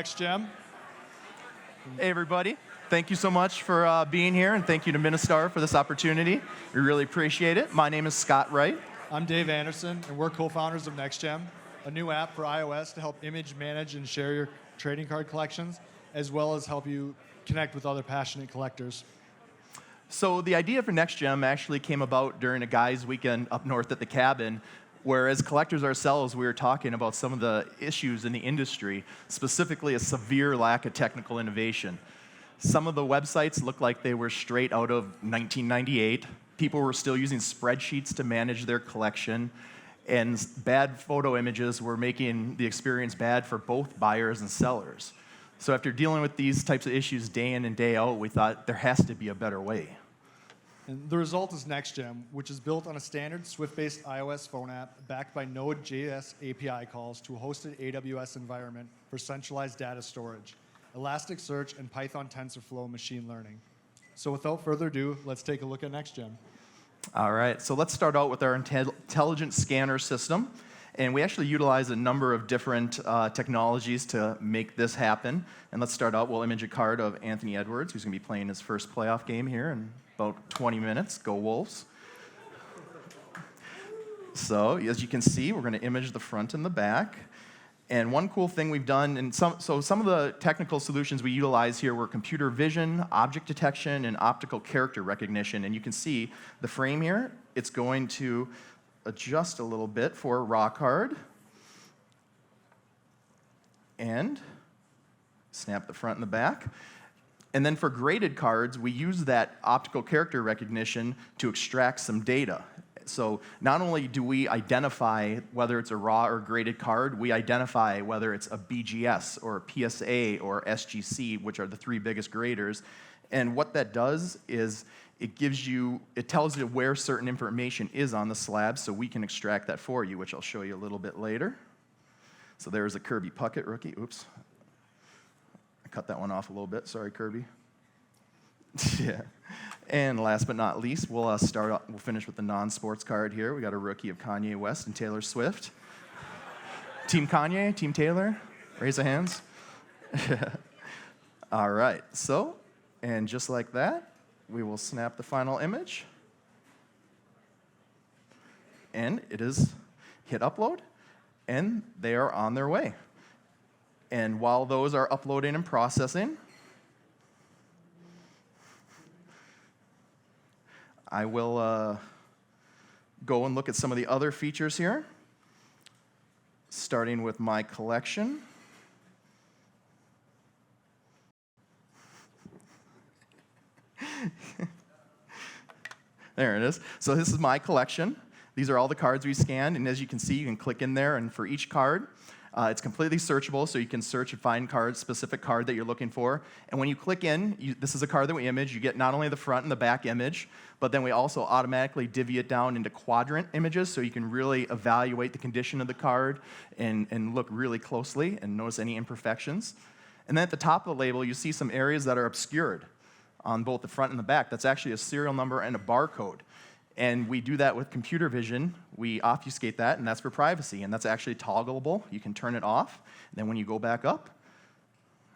NextGem. Hey, everybody. Thank you so much for being here, and thank you to Ministar for this opportunity. We really appreciate it. My name is Scott Wright. I'm Dave Anderson, and we're co-founders of NextGem, a new app for iOS to help image, manage, and share your trading card collections, as well as help you connect with other passionate collectors. So the idea for NextGem actually came about during a guys' weekend up north at the cabin, where as collectors ourselves, we were talking about some of the issues in the industry, specifically a severe lack of technical innovation. Some of the websites looked like they were straight out of 1998. People were still using spreadsheets to manage their collection, and bad photo images were making the experience bad for both buyers and sellers. So after dealing with these types of issues day in and day out, we thought there has to be a better way. And the result is NextGem, which is built on a standard Swift-based iOS phone app backed by Node.js API calls to a hosted AWS environment for centralized data storage, Elasticsearch, and Python TensorFlow machine learning. So without further ado, let's take a look at NextGem. All right, so let's start out with our intelligent scanner system. And we actually utilize a number of different technologies to make this happen. And let's start out, we'll image a card of Anthony Edwards, who's going to be playing his first playoff game here in about 20 minutes. Go Wolves. So as you can see, we're going to image the front and the back. And one cool thing we've done, and some of the technical solutions we utilize here were computer vision, object detection, and optical character recognition. And you can see the frame here, it's going to adjust a little bit for a raw card. And snap the front and the back. And then for graded cards, we use that optical character recognition to extract some data. So not only do we identify whether it's a raw or graded card, we identify whether it's a BGS or a PSA or SGC, which are the three biggest graders. And what that does is it tells you where certain information is on the slab, so we can extract that for you, which I'll show you a little bit later. So there's a Kirby Puckett rookie. Oops. I cut that one off a little bit. Sorry, Kirby. Yeah. And last but not least, we'll finish with the non-sports card here. We got a rookie of Kanye West and Taylor Swift. Team Kanye, Team Taylor, raise the hands. All right, so, and just like that, we will snap the final image. And it is hit upload, and they are on their way. And while those are uploading and processing, I will go and look at some of the other features here, starting with my collection. There it is. So this is my collection. These are all the cards we scanned, and as you can see, you can click in there, and for each card, it's completely searchable, so you can search and find specific card that you're looking for. And when you click in, this is a card that we image. You get not only the front and the back image, but then we also automatically divvy it down into quadrant images, so you can really evaluate the condition of the card and look really closely and notice any imperfections. And then at the top of the label, you see some areas that are obscured on both the front and the back. That's actually a serial number and a barcode. And we do that with computer vision. We obfuscate that, and that's for privacy. And that's actually toggleable. You can turn it off. And then when you go back up,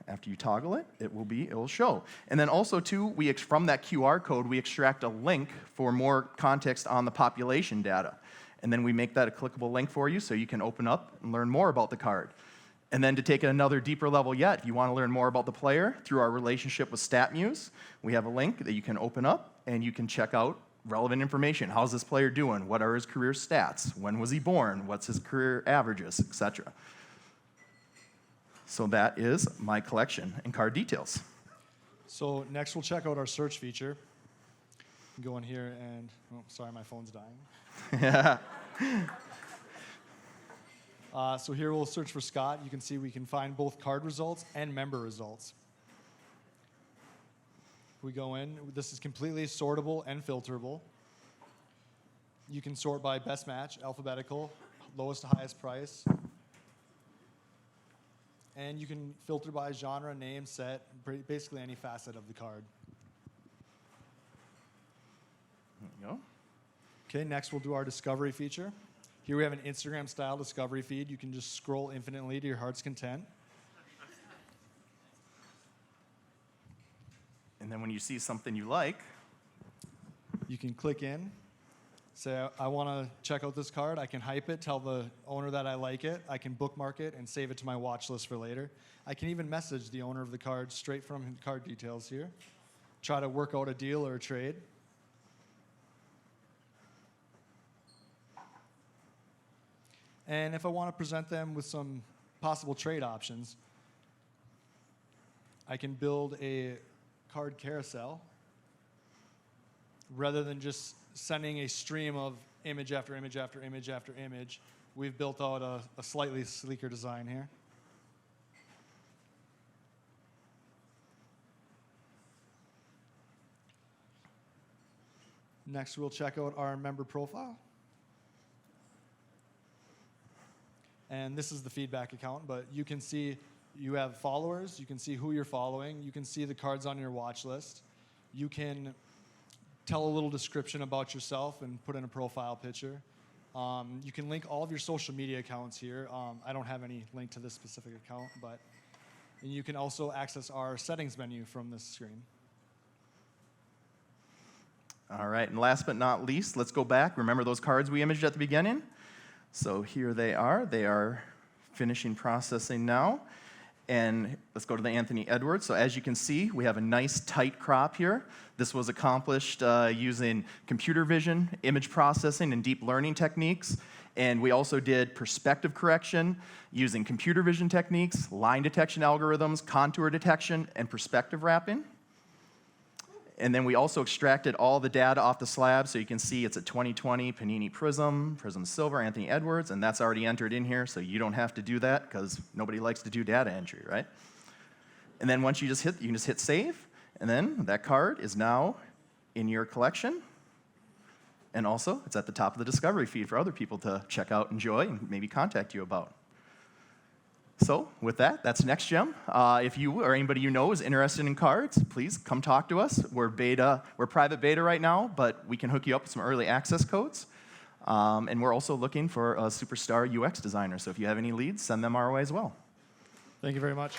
after you toggle it, it will show. And then also, too, from that QR code, we extract a link for more context on the population data. And then we make that a clickable link for you so you can open up and learn more about the card. And then to take it another deeper level yet, if you want to learn more about the player through our relationship with StatMuse, we have a link that you can open up, and you can check out relevant information. How's this player doing? What are his career stats? When was he born? What's his career averages, etc. So that is my collection and card details. So next we'll check out our search feature. Go in here and, oh, sorry, my phone's dying. So here we'll search for Scott. You can see we can find both card results and member results. We go in. This is completely sortable and filterable. You can sort by best match, alphabetical, lowest to highest price. And you can filter by genre, name, set, basically any facet of the card. There you go. Okay, next we'll do our discovery feature. Here we have an Instagram-style discovery feed. You can just scroll infinitely to your heart's content. And then when you see something you like, you can click in, say, I want to check out this card. I can hype it, tell the owner that I like it. I can bookmark it and save it to my watch list for later. I can even message the owner of the card straight from card details here. Try to work out a deal or a trade. And if I want to present them with some possible trade options, I can build a card carousel rather than just sending a stream of image after image after image after image. We've built out a slightly sleeker design here. Next, we'll check out our member profile. And this is the feedback account, but you can see you have followers, you can see who you're following, you can see the cards on your watch list. You can tell a little description about yourself and put in a profile picture. You can link all of your social media accounts here. I don't have any link to this specific account, but and you can also access our settings menu from this screen. all right, and last but not least, let's go back. Remember those cards we imaged at the beginning? So here they are. They are finishing processing now. And let's go to the Anthony Edwards. So as you can see, we have a nice tight crop here. This was accomplished using computer vision, image processing, and deep learning techniques. And we also did perspective correction using computer vision techniques, line detection algorithms, contour detection, and perspective wrapping. And then we also extracted all the data off the slab, so you can see it's a 2020 Panini Prism, Prism Silver, Anthony Edwards, and that's already entered in here, so you don't have to do that because nobody likes to do data entry, right? And then once you can just hit save, and then that card is now in your collection. And also, it's at the top of the discovery feed for other people to check out, enjoy, and maybe contact you about. So with that, that's NextGem. If you or anybody you know is interested in cards, please come talk to us. We're private beta right now, but we can hook you up with some early access codes. And we're also looking for a superstar UX designer. So if you have any leads, send them our way as well. Thank you very much.